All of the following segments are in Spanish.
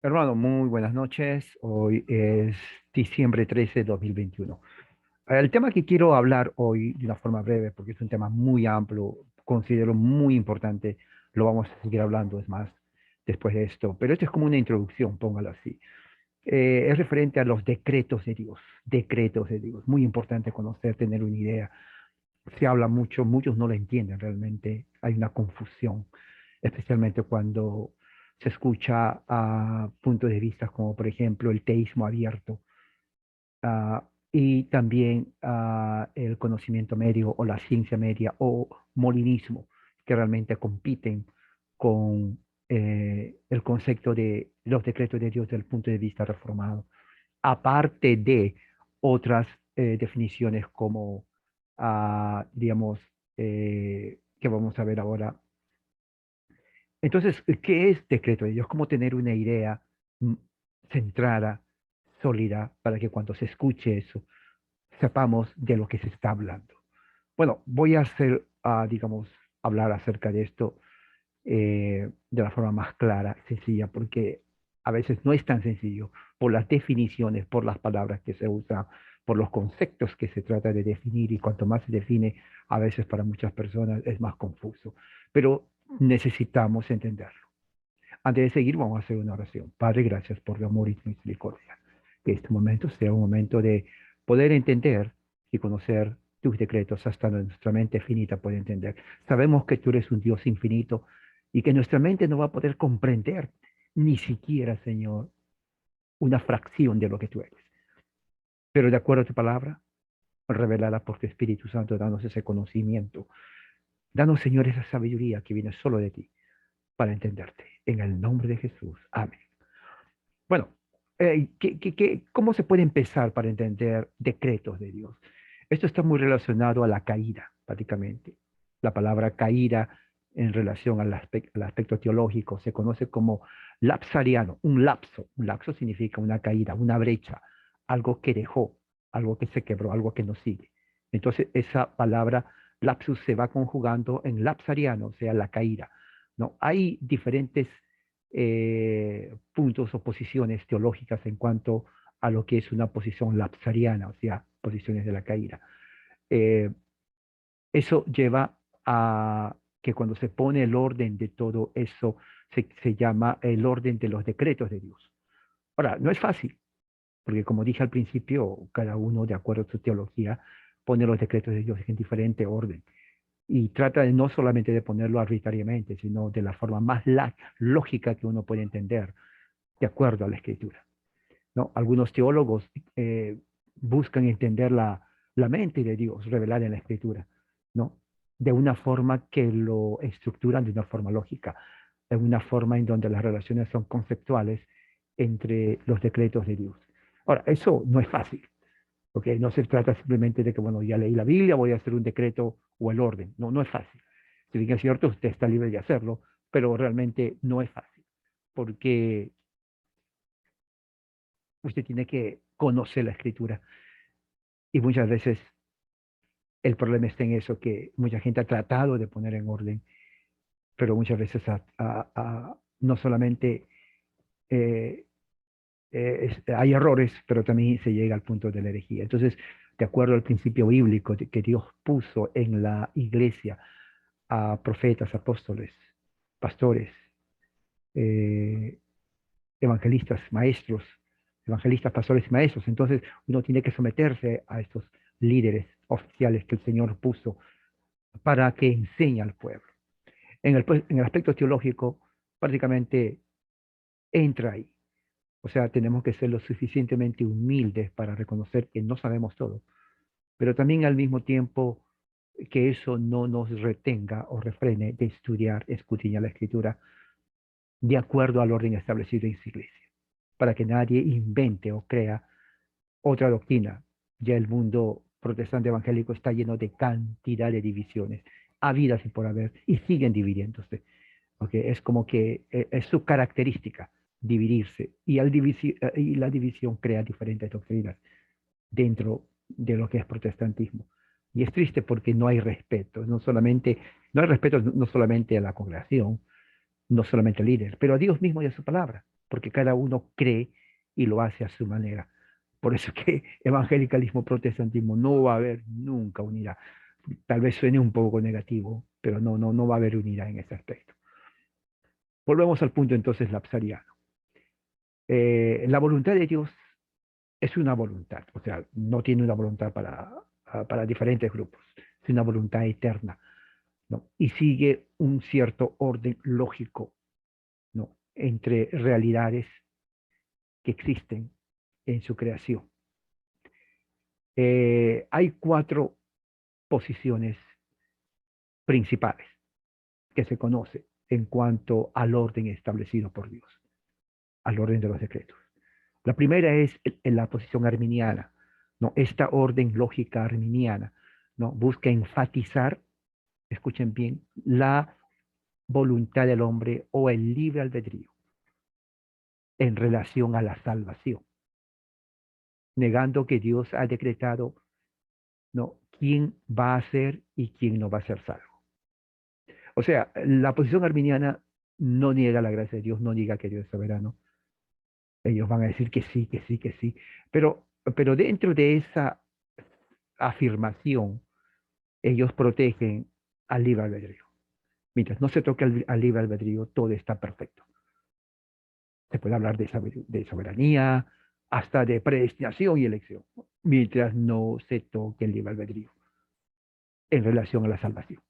Hermano, muy buenas noches. Hoy es diciembre 13 de 2021. El tema que quiero hablar hoy de una forma breve, porque es un tema muy amplio, considero muy importante, lo vamos a seguir hablando, es más, después de esto, pero esto es como una introducción, póngalo así. Es referente a los decretos de Dios. Muy importante conocer, tener una idea. Se habla mucho, muchos no lo entienden realmente, hay una confusión, especialmente cuando se escucha a puntos de vista como por ejemplo el teísmo abierto, y también el conocimiento medio o la ciencia media o molinismo, que realmente compiten con el concepto de los decretos de Dios desde el punto de vista reformado, aparte de otras definiciones como, digamos, que vamos a ver ahora. Entonces, ¿qué es decreto de Dios? ¿Cómo tener una idea mm, centrada, sólida, para que cuando se escuche eso, sepamos de lo que se está hablando? Bueno, voy a hacer, digamos, hablar acerca de esto de la forma más clara, sencilla, porque a veces no es tan sencillo por las definiciones, por las palabras que se usan, por los conceptos que se trata de definir, y cuanto más se define, a veces para muchas personas es más confuso, pero necesitamos entenderlo. Antes de seguir, vamos a hacer una oración. Padre, gracias por tu amor y tu misericordia. Que este momento sea un momento de poder entender y conocer tus decretos hasta nuestra mente finita puede entender. Sabemos que tú eres un Dios infinito y que nuestra mente no va a poder comprender ni siquiera, Señor, una fracción de lo que tú eres. Pero de acuerdo a tu palabra, revelada por tu Espíritu Santo, danos ese conocimiento. Danos, Señor, esa sabiduría que viene solo de ti para entenderte. En el nombre de Jesús. Amén. Bueno, ¿cómo se puede empezar para entender decretos de Dios? Esto está muy relacionado a la caída, prácticamente. La palabra caída en relación al aspecto teológico se conoce como lapsariano, un lapso. Un lapso significa una caída, una brecha, algo que dejó, algo que se quebró, algo que no sigue. Entonces, esa palabra lapsus se va conjugando en lapsariano, o sea, la caída. ¿No? Hay diferentes puntos o posiciones teológicas en cuanto a lo que es una posición lapsariana, o sea, posiciones de la caída. Eh, Eso lleva a que cuando se pone el orden de todo eso, se llama el orden de los decretos de Dios. Ahora, no es fácil, porque como dije al principio, cada uno, de acuerdo a su teología, pone los decretos de Dios en diferente orden y trata de no solamente de ponerlo arbitrariamente, sino de la forma más lógica que uno puede entender, de acuerdo a la escritura. ¿No? Algunos teólogos buscan entender la mente de Dios revelada en la escritura, ¿no? De una forma que lo estructuran de una forma lógica, de una forma en donde las relaciones son conceptuales entre los decretos de Dios. Ahora, eso no es fácil, porque no se trata simplemente de que, bueno, ya leí la Biblia, voy a hacer un decreto o el orden. No, no es fácil. Si bien es cierto, usted está libre de hacerlo, pero realmente no es fácil, porque usted tiene que conocer la escritura. Y muchas veces el problema está en eso, que mucha gente ha tratado de poner en orden, pero muchas veces no solamente eh, hay errores, pero también se llega al punto de la herejía. Entonces, de acuerdo al principio bíblico que Dios puso en la iglesia a profetas, apóstoles, pastores, eh, evangelistas, maestros, evangelistas, pastores y maestros. Entonces uno tiene que someterse a estos líderes oficiales que el Señor puso para que enseñe al pueblo. En el aspecto teológico, prácticamente entra ahí. O sea, tenemos que ser lo suficientemente humildes para reconocer que no sabemos todo, pero también al mismo tiempo que eso no nos retenga o refrene de estudiar, escudriñar la escritura de acuerdo al orden establecido en su iglesia, para que nadie invente o crea otra doctrina. Ya el mundo protestante evangélico está lleno de cantidad de divisiones, habidas y por haber, y siguen dividiéndose. ¿Okay? Es como que es su característica dividirse, y, y la división crea diferentes doctrinas dentro de lo que es protestantismo. Y es triste porque no hay respeto, no hay respeto no solamente a la congregación, no solamente al líder, pero a Dios mismo y a su palabra. porque cada uno cree y lo hace a su manera. Por eso que evangelicalismo, protestantismo, no va a haber nunca unidad. Tal vez suene un poco negativo, pero no va a haber unidad en ese aspecto. Volvemos al punto entonces lapsariano. La voluntad de Dios es una voluntad, o sea, no tiene una voluntad para diferentes grupos, es una voluntad eterna, ¿no? Y sigue un cierto orden lógico, ¿no? Entre realidades que existen en su creación. Hay cuatro posiciones principales que se conocen en cuanto al orden establecido por Dios, al orden de los decretos. La primera es la posición arminiana, ¿no? Esta orden lógica arminiana, ¿no? Busca enfatizar, escuchen bien, la voluntad del hombre o el libre albedrío en relación a la salvación, negando que Dios ha decretado, ¿no? quién va a ser y quién no va a ser salvo. O sea, la posición arminiana no niega la gracia de Dios, no niega que Dios es soberano. Ellos van a decir que sí, que sí, que sí. Pero dentro de esa afirmación, ellos protegen al libre albedrío. Mientras no se toque al libre albedrío, todo está perfecto. Se puede hablar de soberanía, hasta de predestinación y elección, mientras no se toque el libre albedrío en relación a la salvación.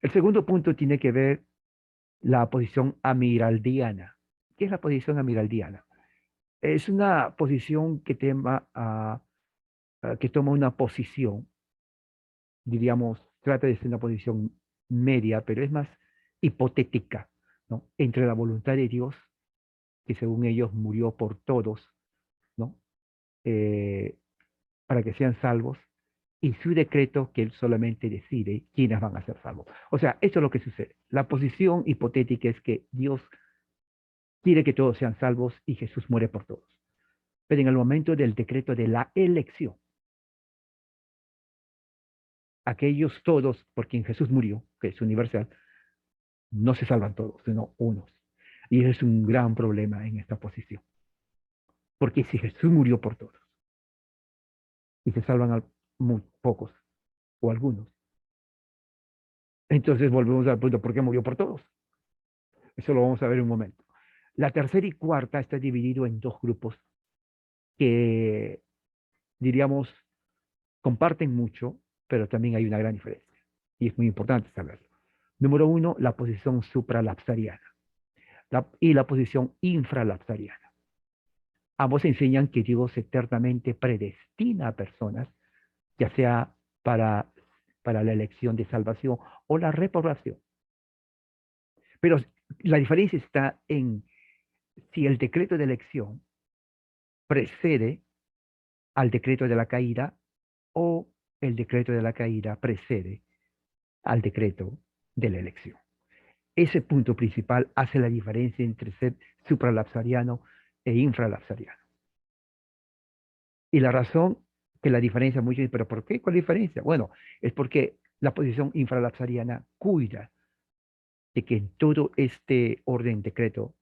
El segundo punto tiene que ver la posición amiraldiana. ¿Qué es la posición amiraldiana? Es una posición que toma una posición, diríamos, trata de ser una posición media, pero es más hipotética, ¿no? Entre la voluntad de Dios, que según ellos murió por todos, ¿no? Eh, para que sean salvos, y su decreto que él solamente decide quiénes van a ser salvos. O sea, esto es lo que sucede. La posición hipotética es que Dios quiere que todos sean salvos y Jesús muere por todos. Pero en el momento del decreto de la elección, aquellos todos por quien Jesús murió, que es universal, no se salvan todos, sino unos. Y ese es un gran problema en esta posición. Porque si Jesús murió por todos y se salvan a muy pocos o algunos, entonces volvemos al punto, ¿por qué murió por todos? Eso lo vamos a ver en un momento. La tercera y cuarta está dividido en dos grupos que, diríamos, comparten mucho, pero también hay una gran diferencia. Y es muy importante saberlo. Número uno, la posición supralapsariana y la posición infralapsariana. Ambos enseñan que Dios eternamente predestina a personas, ya sea para la elección de salvación o la reprobación. Pero la diferencia está en si el decreto de elección precede al decreto de la caída o el decreto de la caída precede al decreto de la elección. Ese punto principal hace la diferencia entre ser supralapsariano e infralapsariano. Y la razón que la diferencia mucho es, ¿pero por qué? ¿Cuál diferencia? Bueno, es porque la posición infralapsariana cuida de que en todo este orden decreto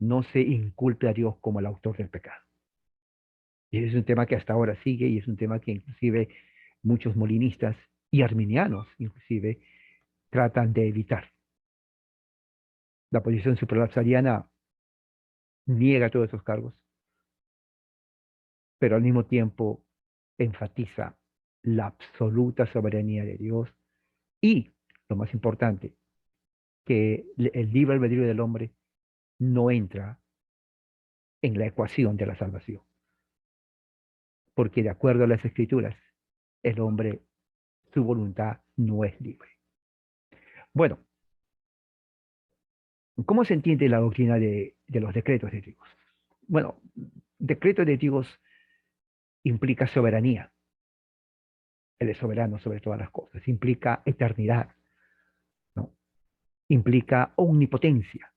no se inculpe a Dios como el autor del pecado. Y ese es un tema que hasta ahora sigue y es un tema que inclusive muchos molinistas y arminianos inclusive tratan de evitar. La posición supralapsariana niega todos esos cargos, pero al mismo tiempo enfatiza la absoluta soberanía de Dios y, lo más importante, que el libre albedrío del hombre no entra en la ecuación de la salvación, porque de acuerdo a las escrituras, el hombre, su voluntad no es libre. Bueno, ¿cómo se entiende la doctrina de los decretos de Dios? Bueno, decreto de Dios implica soberanía. Él es soberano sobre todas las cosas. Implica eternidad, ¿no? Implica omnipotencia,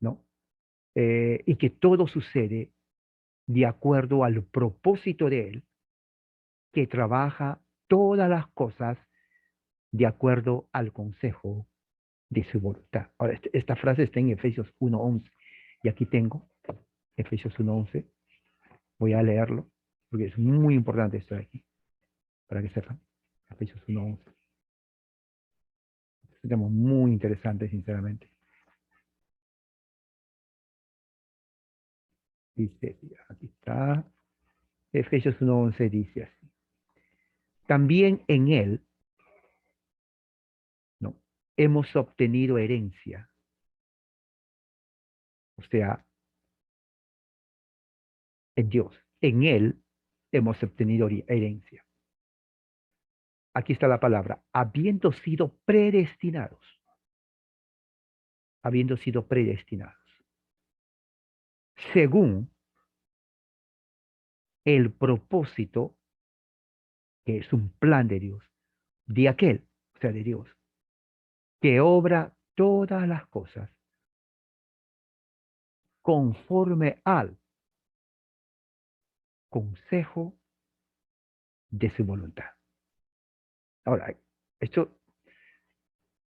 ¿no? Y que todo sucede de acuerdo al propósito de Él, que trabaja todas las cosas de acuerdo al consejo de su voluntad. Ahora, esta frase está en Efesios 1:11. Y aquí tengo Efesios 1:11. Voy a leerlo porque es muy importante esto de aquí, para que sepan. Efesios 1:11. Es un tema muy interesante, sinceramente. Dice, aquí está. Efesios 1:11 dice así. También en él, ¿no? Hemos obtenido herencia. O sea, en Dios. En él hemos obtenido herencia. Aquí está la palabra. Habiendo sido predestinados. Habiendo sido predestinados. Según el propósito, que es un plan de Dios, de aquel, o sea, de Dios, que obra todas las cosas conforme al consejo de su voluntad. Ahora, esto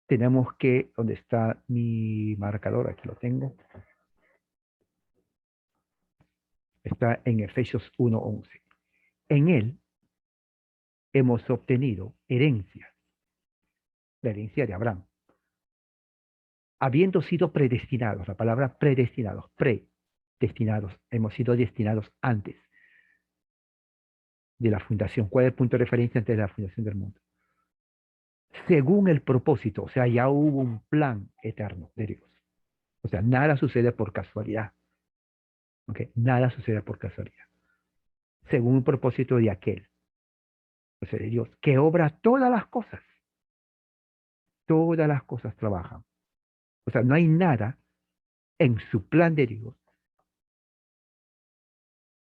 tenemos que, ¿dónde está mi marcador? Aquí lo tengo. Está en Efesios 1:11. En él hemos obtenido herencia, la herencia de Abraham, habiendo sido predestinados, la palabra predestinados, predestinados, hemos sido destinados antes de la fundación. ¿Cuál es el punto de referencia antes de la fundación del mundo? Según el propósito, o sea, ya hubo un plan eterno de Dios. O sea, nada sucede por casualidad. ¿Ok? Nada sucede por casualidad. Según el propósito de aquel, o sea, de Dios, que obra todas las cosas trabajan. O sea, no hay nada en su plan de Dios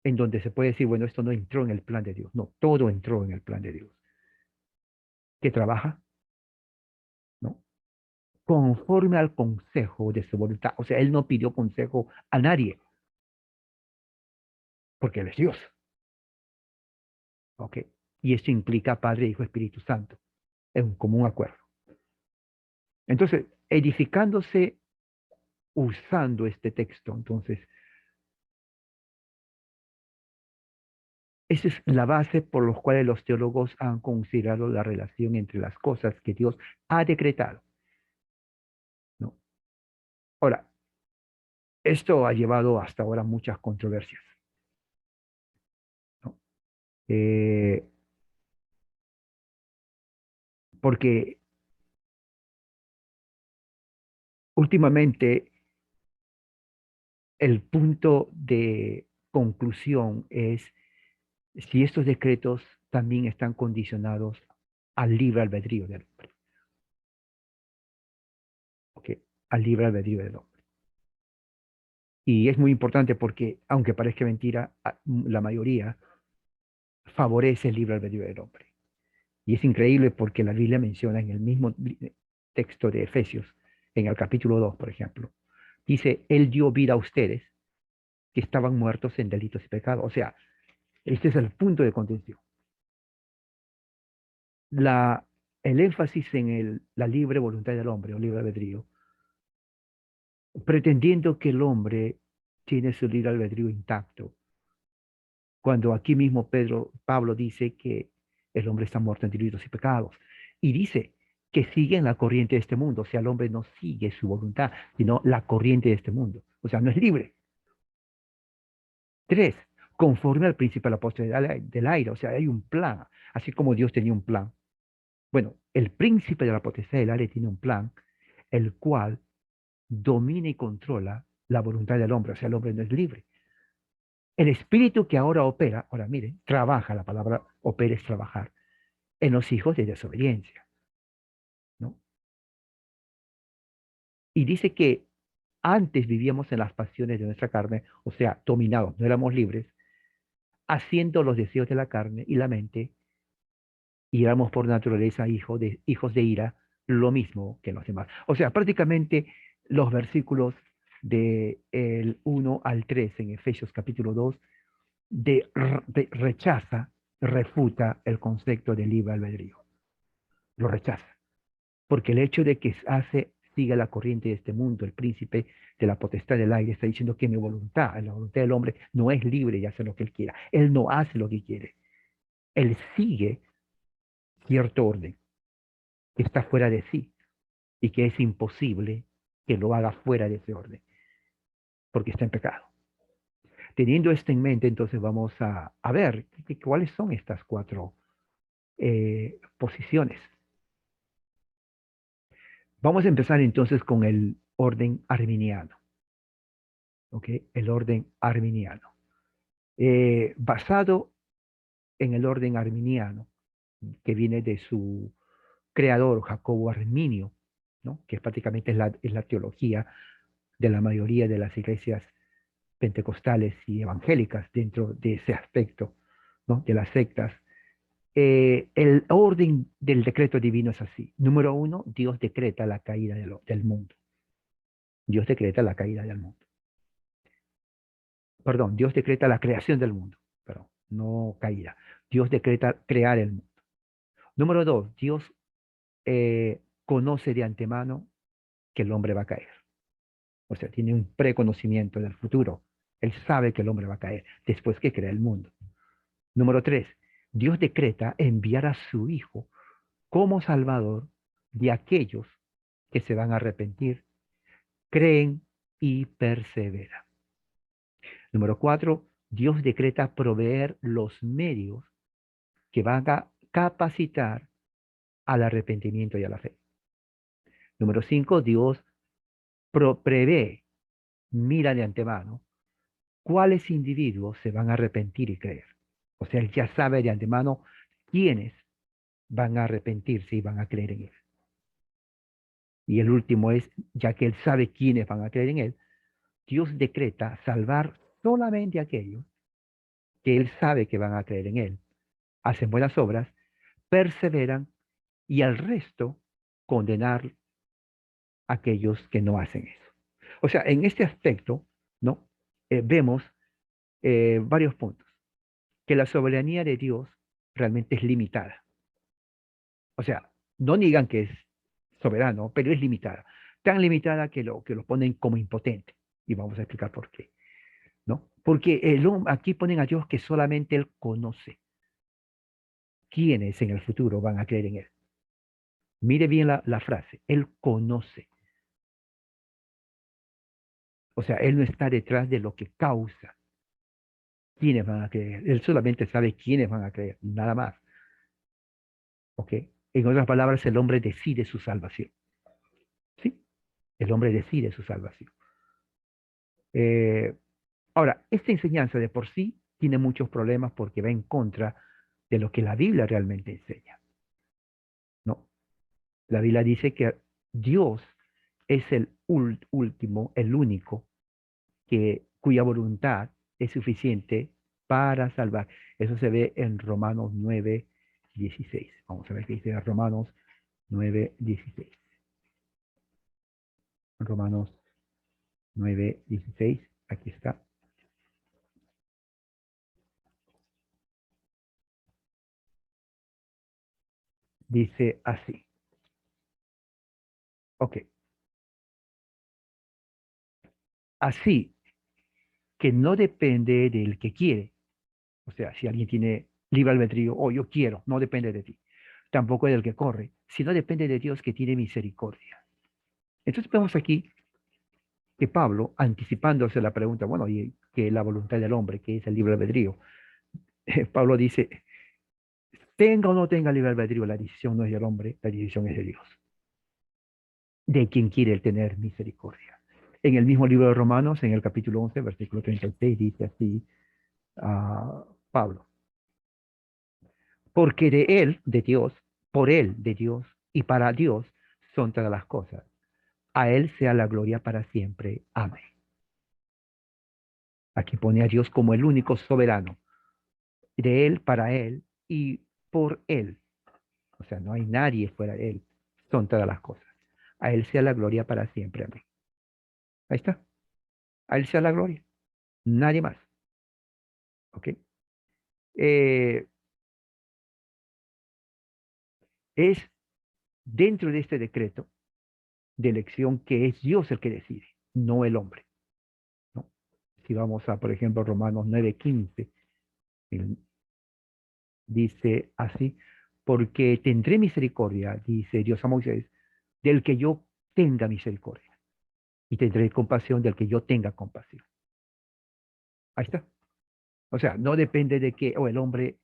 en donde se puede decir, bueno, esto no entró en el plan de Dios. No, todo entró en el plan de Dios. Que trabaja, ¿no? Conforme al consejo de su voluntad. O sea, él no pidió consejo a nadie, porque él es Dios. ¿Ok? Y esto implica Padre, Hijo, Espíritu Santo. Es un común acuerdo. Entonces, edificándose usando este texto, entonces, esa es la base por los cuales los teólogos han considerado la relación entre las cosas que Dios ha decretado, ¿no? Ahora, esto ha llevado hasta ahora muchas controversias, ¿no? Eh, porque últimamente el punto de conclusión es si estos decretos también están condicionados al libre albedrío del hombre, ¿ok? Al libre albedrío del hombre. Y es muy importante porque, aunque parezca mentira, la mayoría favorece el libre albedrío del hombre. Y es increíble porque la Biblia menciona en el mismo texto de Efesios, en el capítulo 2, por ejemplo, dice, Él dio vida a ustedes que estaban muertos en delitos y pecados. O sea, este es el punto de contención. La, el énfasis en la libre voluntad del hombre o libre albedrío, pretendiendo que el hombre tiene su libre albedrío intacto, cuando aquí mismo Pablo dice que el hombre está muerto en delitos y pecados. Y dice que sigue en la corriente de este mundo. O sea, el hombre no sigue su voluntad, sino la corriente de este mundo. O sea, no es libre. Tres, conforme al principio de la potestad del aire. O sea, hay un plan, así como Dios tenía un plan. Bueno, el príncipe de la potestad del aire tiene un plan, el cual domina y controla la voluntad del hombre. O sea, el hombre no es libre. El espíritu que ahora opera, ahora miren, trabaja, la palabra opera es trabajar, en los hijos de desobediencia, ¿no? Y dice que antes vivíamos en las pasiones de nuestra carne, o sea, dominados, no éramos libres, haciendo los deseos de la carne y la mente, y éramos por naturaleza hijos de ira, lo mismo que los demás. O sea, prácticamente los versículos del 1 al 3 en Efesios capítulo 2 rechaza, refuta el concepto de libre albedrío. Lo rechaza. Porque el hecho de que sigue la corriente de este mundo, el príncipe de la potestad del aire, está diciendo que mi voluntad, la voluntad del hombre, no es libre y hace lo que él quiera. Él no hace lo que quiere. Él sigue cierto orden que está fuera de sí y que es imposible que lo haga fuera de ese orden, porque está en pecado. Teniendo esto en mente, entonces vamos a ver cuáles son estas cuatro posiciones. Vamos a empezar entonces con el orden arminiano, ¿ok? El orden arminiano. Basado en el orden arminiano, que viene de su creador, Jacobo Arminio, ¿no? Que prácticamente es la teología de la mayoría de las iglesias pentecostales y evangélicas dentro de ese aspecto, ¿no? De las sectas. El orden del decreto divino es así. Número uno, Dios decreta la caída del mundo. Dios decreta la caída del mundo. Perdón, Dios decreta la creación del mundo. Perdón, no caída. Dios decreta crear el mundo. Número dos, Dios conoce de antemano que el hombre va a caer. O sea, tiene un preconocimiento del futuro. Él sabe que el hombre va a caer después que crea el mundo. Número tres, Dios decreta enviar a su Hijo como Salvador de aquellos que se van a arrepentir, creen y perseveran. Número cuatro, Dios decreta proveer los medios que van a capacitar al arrepentimiento y a la fe. Número cinco, Dios prevé, mira de antemano, cuáles individuos se van a arrepentir y creer. O sea, él ya sabe de antemano quiénes van a arrepentirse y van a creer en él. Y el último es, ya que él sabe quiénes van a creer en él, Dios decreta salvar solamente a aquellos que él sabe que van a creer en él, hacen buenas obras, perseveran y al resto condenar a aquellos que no hacen eso. O sea, en este aspecto, ¿no? Vemos varios puntos. Que la soberanía de Dios realmente es limitada. O sea, no digan que es soberano, pero es limitada. Tan limitada que lo ponen como impotente. Y vamos a explicar por qué. ¿No? Porque aquí ponen a Dios que solamente Él conoce quiénes en el futuro van a creer en Él. Mire bien la frase, Él conoce. O sea, Él no está detrás de lo que causa quiénes van a creer. Él solamente sabe quiénes van a creer, nada más. ¿Ok? En otras palabras, el hombre decide su salvación. ¿Sí? El hombre decide su salvación. Eh, Ahora, esta enseñanza de por sí tiene muchos problemas porque va en contra de lo que la Biblia realmente enseña. ¿No? La Biblia dice que Dios es el último, el único, cuya voluntad es suficiente para salvar. Eso se ve en Romanos 9:16. Vamos a ver qué dice Romanos 9:16. Romanos 9:16, aquí está. Dice así. Ok. Así que no depende del que quiere. O sea, si alguien tiene libre albedrío, o yo quiero, no depende de ti. Tampoco del que corre, sino depende de Dios que tiene misericordia. Entonces vemos aquí que Pablo, anticipándose la pregunta, bueno, ¿y qué es la voluntad del hombre? ¿Qué es el libre albedrío? Pablo dice, tenga o no tenga libre albedrío, la decisión no es del hombre, la decisión es de Dios, de quien quiere tener misericordia. En el mismo libro de Romanos, en el capítulo 11, versículo 36, dice así Pablo, porque de Él, de Dios, por Él, de Dios, y para Dios son todas las cosas. A Él sea la gloria para siempre. Amén. Aquí pone a Dios como el único soberano. De Él, para Él y por Él. O sea, no hay nadie fuera de Él. Son todas las cosas. A Él sea la gloria para siempre. Amén. Ahí está. A Él sea la gloria. Nadie más. ¿Ok? Eh, es dentro de este decreto, de elección que es Dios el que decide, no el hombre, ¿no? Si vamos a, por ejemplo, Romanos 9:15, él dice así, porque tendré misericordia, dice Dios a Moisés, del que yo tenga misericordia, y tendré compasión del que yo tenga compasión. Ahí está. O sea, no depende de que, o el hombre,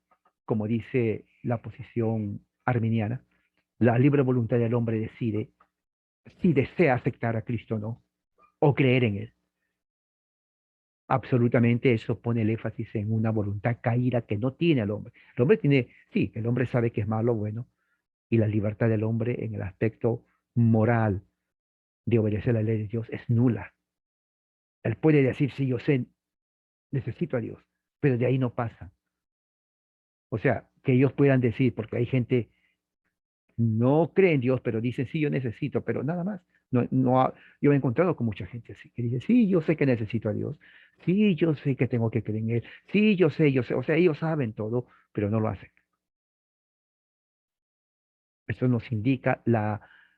como dice la posición arminiana, la libre voluntad del hombre decide si desea aceptar a Cristo o no, o creer en él. Absolutamente eso pone el énfasis en una voluntad caída que no tiene el hombre. El hombre tiene, sí, el hombre sabe que es malo o bueno, y la libertad del hombre en el aspecto moral de obedecer la ley de Dios es nula. Él puede decir, sí, yo sé, necesito a Dios, pero de ahí no pasa. O sea, que ellos puedan decir, porque hay gente no cree en Dios, pero dice, sí, yo necesito, pero nada más. No, no, yo me he encontrado con mucha gente así, que dice, sí, yo sé que necesito a Dios, sí, yo sé que tengo que creer en Él, sí, yo sé, o sea, ellos saben todo, pero no lo hacen. Eso nos indica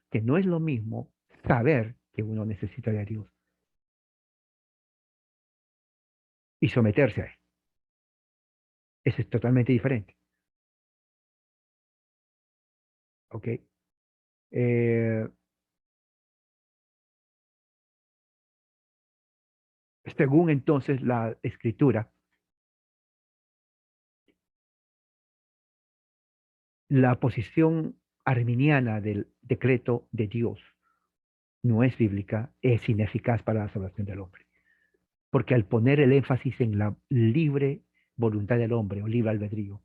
que no es lo mismo saber que uno necesita de Dios y someterse a Él. Eso es totalmente diferente, ¿ok? Eh, Según entonces la Escritura, la posición arminiana del decreto de Dios no es bíblica, es ineficaz para la salvación del hombre. Porque al poner el énfasis en la libre voluntad del hombre o libre albedrío,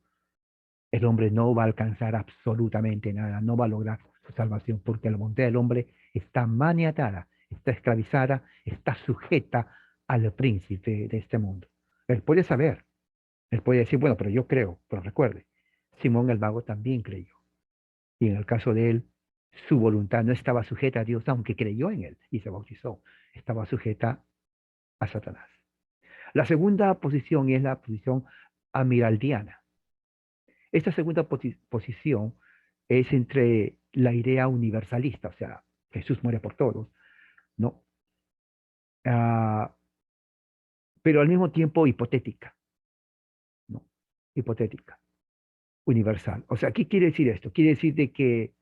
el hombre no va a alcanzar absolutamente nada, no va a lograr su salvación, porque la voluntad del hombre está maniatada, está esclavizada, está sujeta al príncipe de este mundo. Él puede saber, él puede decir, bueno, pero yo creo, pero recuerde, Simón el mago también creyó. Y en el caso de él, su voluntad no estaba sujeta a Dios, aunque creyó en él y se bautizó, estaba sujeta a Satanás. La segunda posición es la posición amiraldiana. Esta segunda posición es entre la idea universalista, o sea, Jesús muere por todos, ¿no? Ah, pero al mismo tiempo hipotética, ¿no? Hipotética, universal. O sea, ¿qué quiere decir esto? Quiere decir de que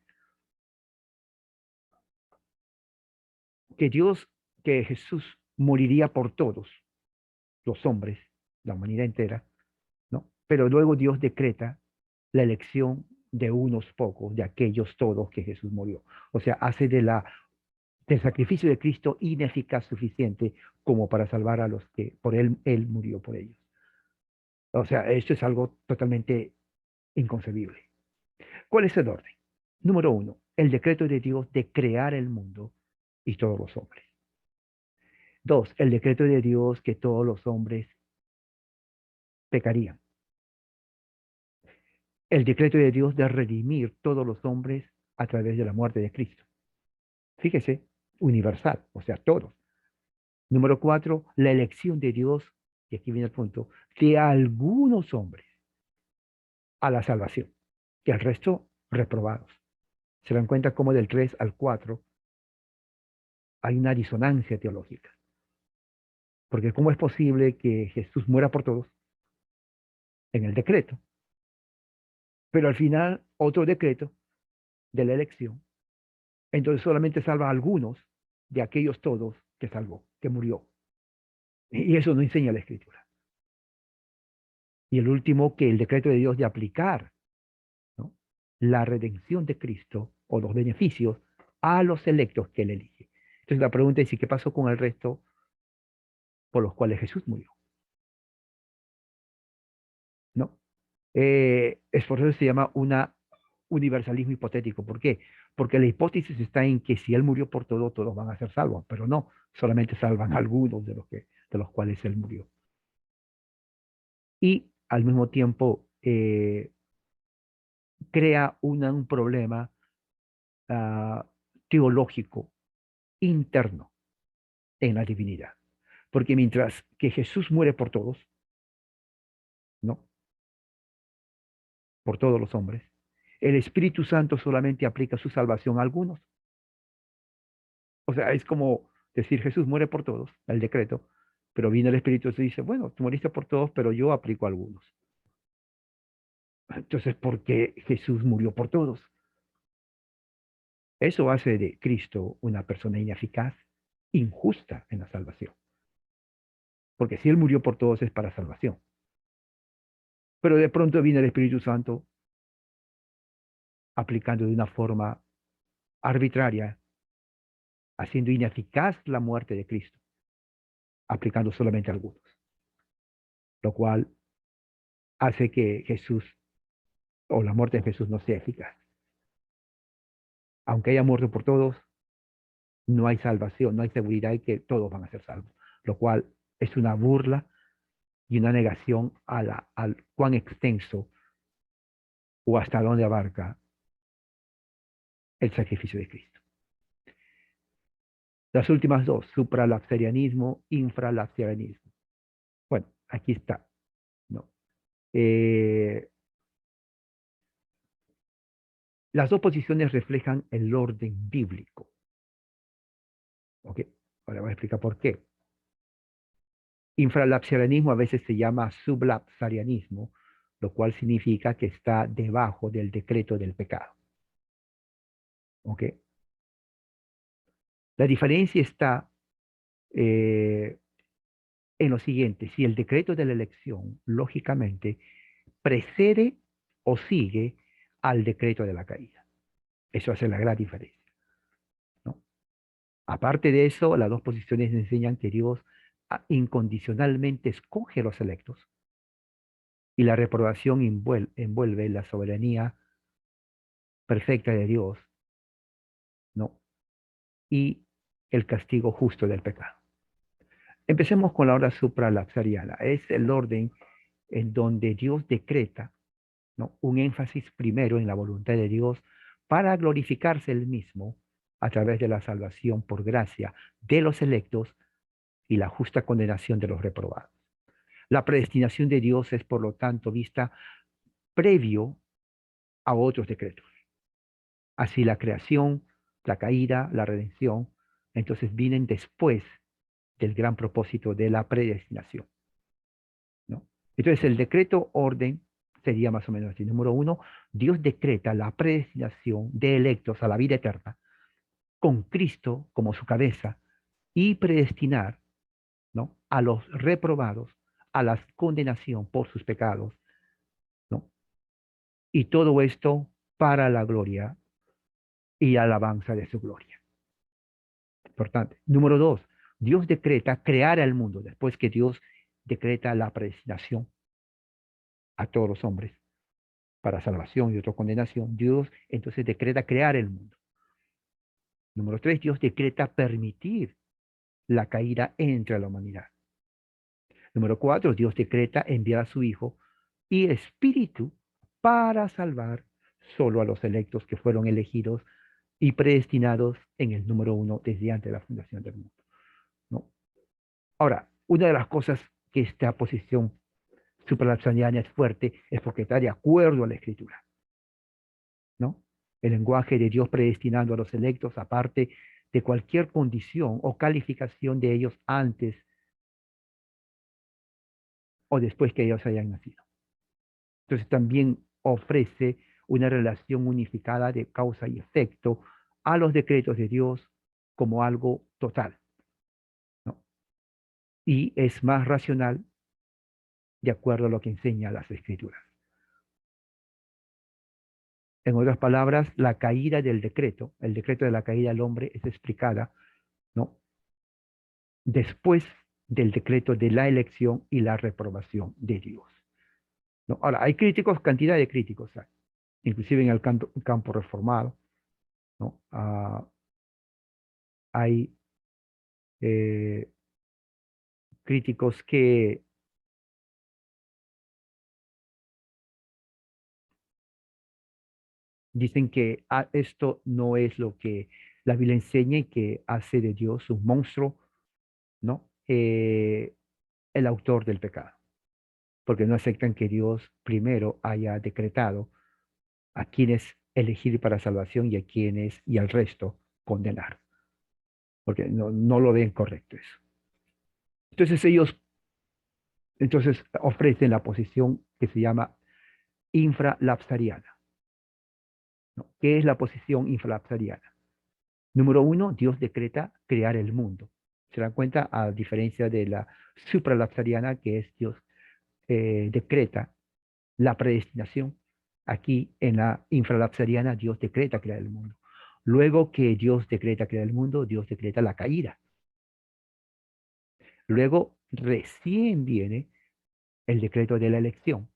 Dios, que Jesús moriría por todos los hombres, la humanidad entera, ¿no? Pero luego Dios decreta la elección de unos pocos, de aquellos todos que Jesús murió. O sea, hace del sacrificio de Cristo ineficaz suficiente como para salvar a los que por él murió por ellos. O sea, esto es algo totalmente inconcebible. ¿Cuál es el orden? Número uno, el decreto de Dios de crear el mundo y todos los hombres. Dos, el decreto de Dios que todos los hombres pecarían. El decreto de Dios de redimir todos los hombres a través de la muerte de Cristo. Fíjese, universal, o sea, todos. Número cuatro, la elección de Dios, y aquí viene el punto, de algunos hombres a la salvación, y al resto reprobados. Se dan cuenta cómo del 3 al 4 hay una disonancia teológica, porque cómo es posible que Jesús muera por todos en el decreto, pero al final otro decreto de la elección, entonces solamente salva a algunos de aquellos todos que salvó, que murió. Y eso no enseña la Escritura. Y el último, que el decreto de Dios de aplicar, ¿no?, la redención de Cristo o los beneficios a los electos que él elige. Entonces la pregunta es, ¿y qué pasó con el resto por los cuales Jesús murió? ¿No? Es por eso se llama un universalismo hipotético. ¿Por qué? Porque la hipótesis está en que si él murió por todo, todos van a ser salvos, pero no, solamente salvan algunos de los cuales él murió. Y al mismo tiempo crea un problema uh, teológico interno en la divinidad. Porque mientras que Jesús muere por todos, ¿no? Por todos los hombres, el Espíritu Santo solamente aplica su salvación a algunos. O sea, es como decir Jesús muere por todos, el decreto, pero viene el Espíritu y dice, bueno, tú moriste por todos, pero yo aplico a algunos. Entonces, ¿por qué Jesús murió por todos? Eso hace de Cristo una persona ineficaz, injusta en la salvación. Porque si Él murió por todos es para salvación. Pero de pronto viene el Espíritu Santo aplicando de una forma arbitraria, haciendo ineficaz la muerte de Cristo, aplicando solamente a algunos, lo cual hace que Jesús o la muerte de Jesús no sea eficaz. Aunque haya muerto por todos, no hay salvación, no hay seguridad de que todos van a ser salvos, lo cual es una burla y una negación al cuán extenso o hasta dónde abarca el sacrificio de Cristo. Las últimas dos, supralapsarianismo, infralapsarianismo. Bueno, aquí está, ¿no? Las dos posiciones reflejan el orden bíblico, ¿ok? Ahora voy a explicar por qué. Infralapsarianismo a veces se llama sublapsarianismo, lo cual significa que está debajo del decreto del pecado, ¿ok? La diferencia está eh, en lo siguiente: si el decreto de la elección, lógicamente, precede o sigue al decreto de la caída. Eso hace la gran diferencia, ¿no? Aparte de eso, las dos posiciones enseñan que Dios incondicionalmente escoge a los electos y la reprobación envuelve la soberanía perfecta de Dios, ¿no? Y el castigo justo del pecado. Empecemos con la hora supralapsariana. Es el orden en donde Dios decreta, ¿no?, un énfasis primero en la voluntad de Dios para glorificarse él mismo a través de la salvación por gracia de los electos y la justa condenación de los reprobados. La predestinación de Dios es, por lo tanto, vista previo a otros decretos. Así la creación, la caída, la redención, entonces vienen después del gran propósito de la predestinación, ¿no? Entonces el decreto orden sería más o menos así. Número uno, Dios decreta la predestinación de electos a la vida eterna con Cristo como su cabeza y predestinar, ¿no?, a los reprobados a la condenación por sus pecados, ¿no? Y todo esto para la gloria y alabanza de su gloria. Importante. Número dos, Dios decreta crear al mundo después que Dios decreta la predestinación a todos los hombres para salvación y otra condenación. Dios entonces decreta crear el mundo. Número tres, Dios decreta permitir la caída entre la humanidad. Número cuatro, Dios decreta enviar a su Hijo y Espíritu para salvar solo a los electos que fueron elegidos y predestinados en el número uno desde antes de la fundación del mundo, ¿no? Ahora, una de las cosas que esta posición supralapsariana es fuerte es porque está de acuerdo a la Escritura, ¿no? El lenguaje de Dios predestinando a los electos, aparte de cualquier condición o calificación de ellos antes o después que ellos hayan nacido. Entonces también ofrece una relación unificada de causa y efecto a los decretos de Dios como algo total, ¿no? Y es más racional de acuerdo a lo que enseña las Escrituras. En otras palabras, la caída del decreto, el decreto de la caída del hombre es explicada, ¿no?, después del decreto de la elección y la reprobación de Dios, ¿no? Ahora, hay críticos, cantidad de críticos, hay, inclusive en el campo reformado, ¿no? Hay eh, críticos que dicen que esto no es lo que la Biblia enseña y que hace de Dios un monstruo, ¿no? El autor del pecado, porque no aceptan que Dios primero haya decretado a quienes elegir para salvación y a quienes y al resto condenar. porque no lo ven correcto eso. Entonces ellos ofrecen la posición que se llama infralapsariana, ¿no? ¿Qué es la posición infralapsariana? Número uno, Dios decreta crear el mundo. Se dan cuenta, a diferencia de la supralapsariana, que es Dios decreta la predestinación. Aquí en la infralapsariana, Dios decreta crear el mundo. Luego que Dios decreta crear el mundo, Dios decreta la caída. Luego recién viene el decreto de la elección,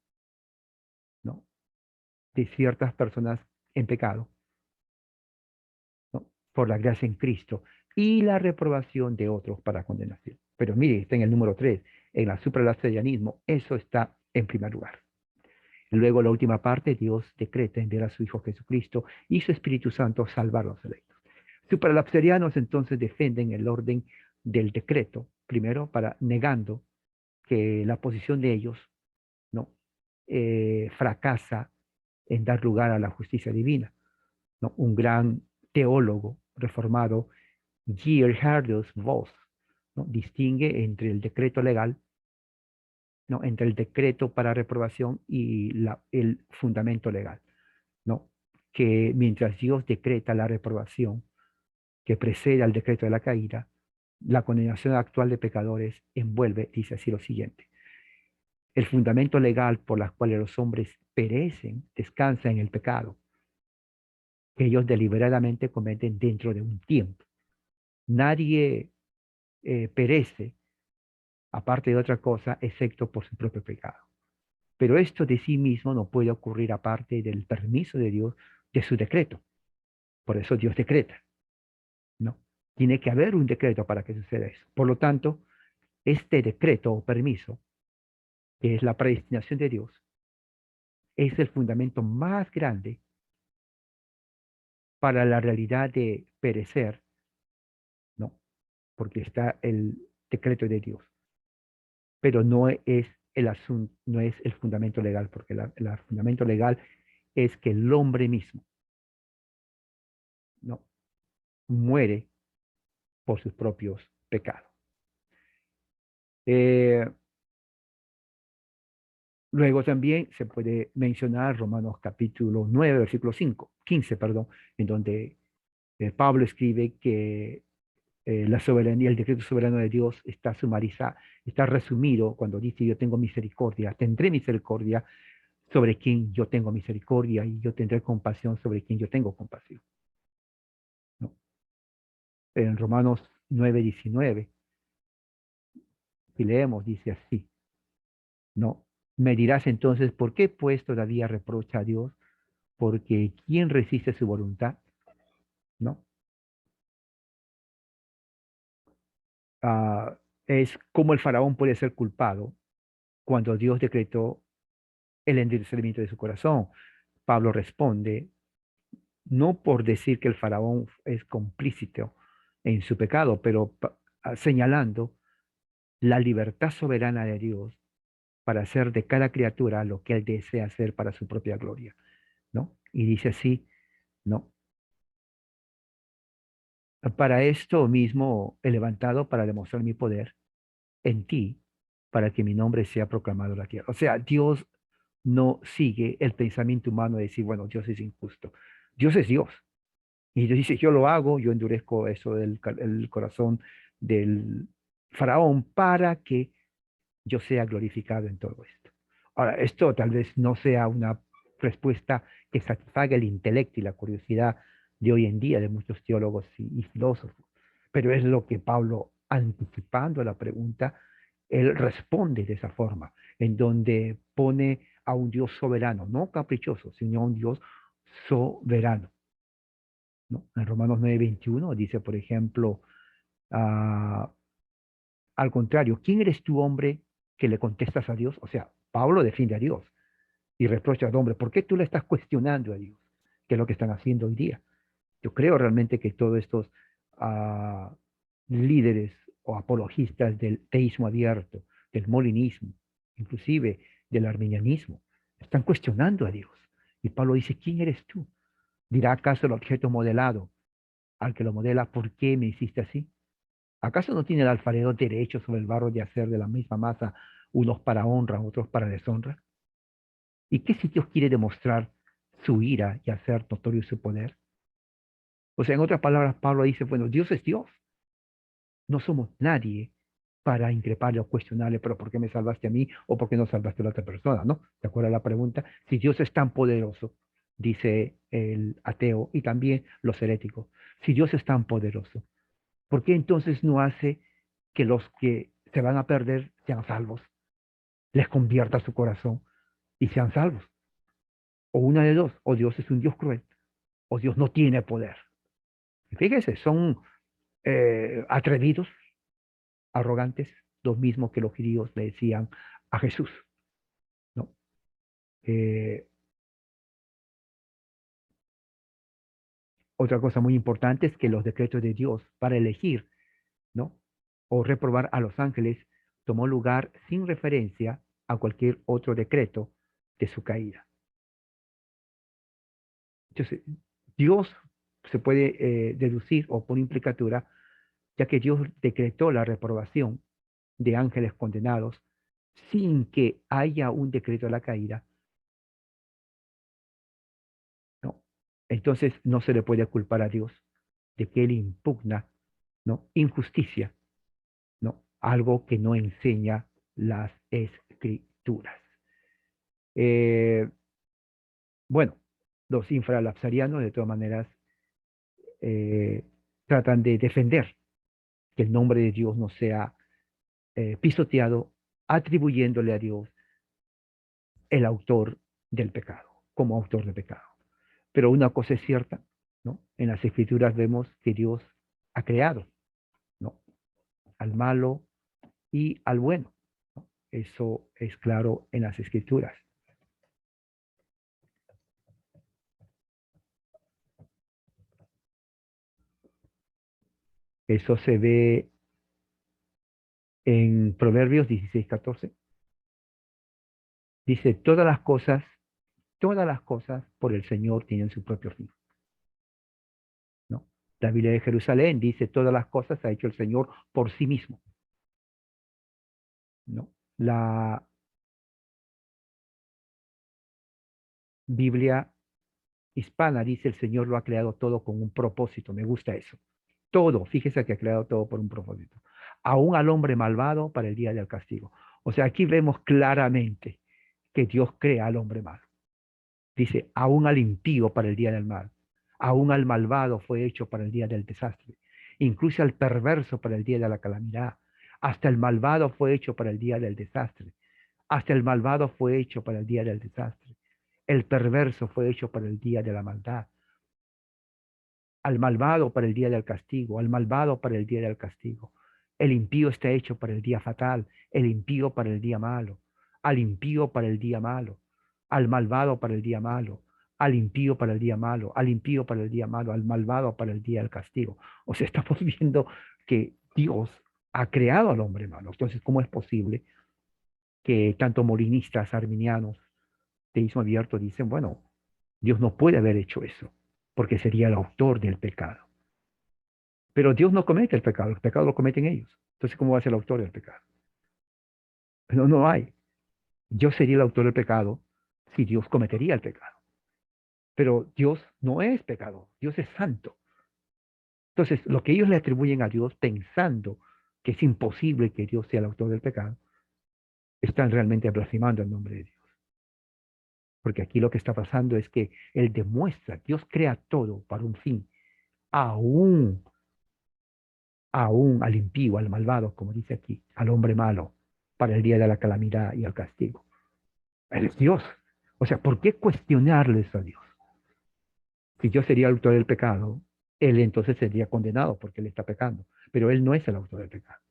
¿no? De ciertas personas en pecado, ¿no? Por la gracia en Cristo y la reprobación de otros para condenación. Pero mire, está en el número 3, en la supralapsarianismo, eso está en primer lugar. Luego, la última parte, Dios decreta enviar a su Hijo Jesucristo y su Espíritu Santo salvar a los electos. Supralapsarianos entonces defienden el orden del decreto, primero para negando que la posición de ellos no fracasa en dar lugar a la justicia divina, ¿no? Un gran teólogo reformado, Gerhardus Voss, ¿no? Distingue entre el decreto legal, ¿no? Entre el decreto para reprobación y el fundamento legal, ¿no? Que mientras Dios decreta la reprobación que precede al decreto de la caída, la condenación actual de pecadores envuelve, dice así lo siguiente: el fundamento legal por el cual los hombres perecen descansa en el pecado que ellos deliberadamente cometen dentro de un tiempo. Nadie perece, aparte de otra cosa, excepto por su propio pecado. Pero esto de sí mismo no puede ocurrir aparte del permiso de Dios, de su decreto. Por eso Dios decreta, ¿no? Tiene que haber un decreto para que suceda eso. Por lo tanto, este decreto o permiso, que es la predestinación de Dios, es el fundamento más grande para la realidad de perecer, ¿no? Porque está el decreto de Dios, pero no es el asunto, no es el fundamento legal, porque el fundamento legal es que el hombre mismo, ¿no? Muere por sus propios pecados. Eh, Luego también se puede mencionar Romanos capítulo 9, versículo 5, 15, perdón, en donde Pablo escribe que la soberanía, el decreto soberano de Dios está sumarizado, está resumido cuando dice: yo tengo misericordia, tendré misericordia sobre quien yo tengo misericordia y yo tendré compasión sobre quien yo tengo compasión, ¿no? En Romanos 9:19, si leemos, dice así, ¿no? Me dirás entonces: ¿por qué pues todavía reprocha a Dios? Porque ¿quién resiste su voluntad? ¿No? Ah, es como el faraón puede ser culpado cuando Dios decretó el endurecimiento de su corazón. Pablo responde, no por decir que el faraón es complícito en su pecado, pero señalando la libertad soberana de Dios para hacer de cada criatura lo que él desea hacer para su propia gloria, ¿no? Y dice así, ¿no? Para esto mismo he levantado para demostrar mi poder en ti, para que mi nombre sea proclamado en la tierra. O sea, Dios no sigue el pensamiento humano de decir, bueno, Dios es injusto. Dios es Dios. Y Dios dice, yo lo hago, yo endurezco eso del el corazón del faraón para que yo sea glorificado en todo esto. Ahora, esto tal vez no sea una respuesta que satisfaga el intelecto y la curiosidad de hoy en día de muchos teólogos y filósofos, pero es lo que Pablo, anticipando la pregunta, él responde de esa forma, en donde pone a un Dios soberano, no caprichoso, sino a un Dios soberano, ¿no? En Romanos 9:21 dice, por ejemplo, ah, al contrario, ¿quién eres tú, hombre, que le contestas a Dios? O sea, Pablo defiende a Dios y reprocha al hombre. ¿Por qué tú le estás cuestionando a Dios? ¿Qué es lo que están haciendo hoy día? Yo creo realmente que todos estos ah, líderes o apologistas del teísmo abierto, del molinismo, inclusive del arminianismo, están cuestionando a Dios. Y Pablo dice, ¿quién eres tú? ¿Dirá acaso el objeto modelado al que lo modela: ¿por qué me hiciste así? ¿Acaso no tiene el alfarero derecho sobre el barro de hacer de la misma masa unos para honra, otros para deshonra? ¿Y qué si Dios quiere demostrar su ira y hacer notorio su poder? O sea, en otras palabras, Pablo dice, bueno, Dios es Dios. No somos nadie para increparle o cuestionarle, pero ¿por qué me salvaste a mí o por qué no salvaste a la otra persona? ¿No? ¿Te acuerdas la pregunta? Si Dios es tan poderoso, dice el ateo y también los heréticos, si Dios es tan poderoso, ¿por qué entonces no hace que los que se van a perder sean salvos? Les convierta su corazón y sean salvos. O una de dos, o Dios es un Dios cruel, o Dios no tiene poder. Y fíjese, son atrevidos, arrogantes, los mismos que los judíos le decían a Jesús, ¿no? Eh, Otra cosa muy importante es que los decretos de Dios para elegir, ¿no? O reprobar a los ángeles tomó lugar sin referencia a cualquier otro decreto de su caída. Entonces, Dios se puede deducir o por implicatura, ya que Dios decretó la reprobación de ángeles condenados sin que haya un decreto de la caída, ¿no? Entonces no se le puede culpar a Dios de que él impugna, ¿no? Injusticia, ¿no? Algo que no enseña las escrituras. Eh, bueno, los infralapsarianos de todas maneras eh, tratan de defender que el nombre de Dios no sea pisoteado, atribuyéndole a Dios el autor del pecado, como autor de pecado. Pero una cosa es cierta, ¿no? En las escrituras vemos que Dios ha creado, ¿no? Al malo y al bueno, ¿no? Eso es claro en las escrituras. Eso se ve en Proverbios 16:14. Dice, todas las cosas por el Señor tienen su propio fin, ¿no? La Biblia de Jerusalén dice, todas las cosas ha hecho el Señor por sí mismo, ¿no? La Biblia hispana dice, el Señor lo ha creado todo con un propósito. Me gusta eso. Todo, fíjese que ha creado todo por un propósito. Aún al hombre malvado para el día del castigo. O sea, aquí vemos claramente que Dios crea al hombre malo. Dice, aún al impío para el día del mal. Aún al malvado fue hecho para el día del desastre. Incluso al perverso para el día de la calamidad. Hasta el malvado fue hecho para el día del desastre. Hasta el malvado fue hecho para el día del desastre. El perverso fue hecho para el día de la maldad. Al malvado para el día del castigo, al malvado para el día del castigo. El impío está hecho para el día fatal, el impío para el día malo, al impío para el día malo, al malvado para el día malo, al impío para el día malo, al impío para el día malo, al malvado para el día del castigo. O sea, estamos viendo que Dios ha creado al hombre malo. Entonces, ¿cómo es posible que tanto molinistas, arminianos, teísmo abierto dicen, bueno, Dios no puede haber hecho eso, porque sería el autor del pecado? Pero Dios no comete el pecado lo cometen ellos. Entonces, ¿cómo va a ser el autor del pecado? No, no hay. Yo sería el autor del pecado si Dios cometería el pecado. Pero Dios no es pecado, Dios es santo. Entonces, lo que ellos le atribuyen a Dios pensando que es imposible que Dios sea el autor del pecado, están realmente blasfemando el nombre de Dios. Porque aquí lo que está pasando es que Él demuestra, Dios crea todo para un fin, aún, aún al impío, al malvado, como dice aquí, al hombre malo, para el día de la calamidad y el castigo. Él es Dios. O sea, ¿por qué cuestionarles a Dios? Si Dios sería el autor del pecado, Él entonces sería condenado porque Él está pecando. Pero Él no es el autor del pecado.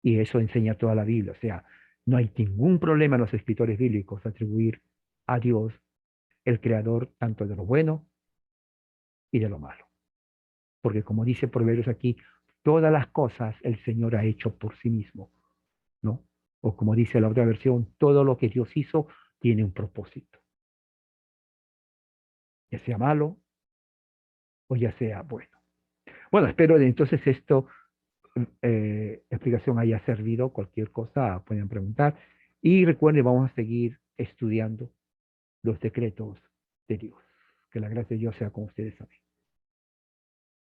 Y eso enseña toda la Biblia. O sea, no hay ningún problema en los escritores bíblicos atribuir a Dios el creador tanto de lo bueno y de lo malo. Porque como dice Proverbios aquí, todas las cosas el Señor ha hecho por sí mismo, ¿no? O como dice la otra versión, todo lo que Dios hizo tiene un propósito, ya sea malo o ya sea bueno. Bueno, espero de entonces esto, explicación haya servido. Cualquier cosa pueden preguntar. Y recuerden, vamos a seguir estudiando los decretos de Dios. Que la gracia de Dios sea con ustedes también.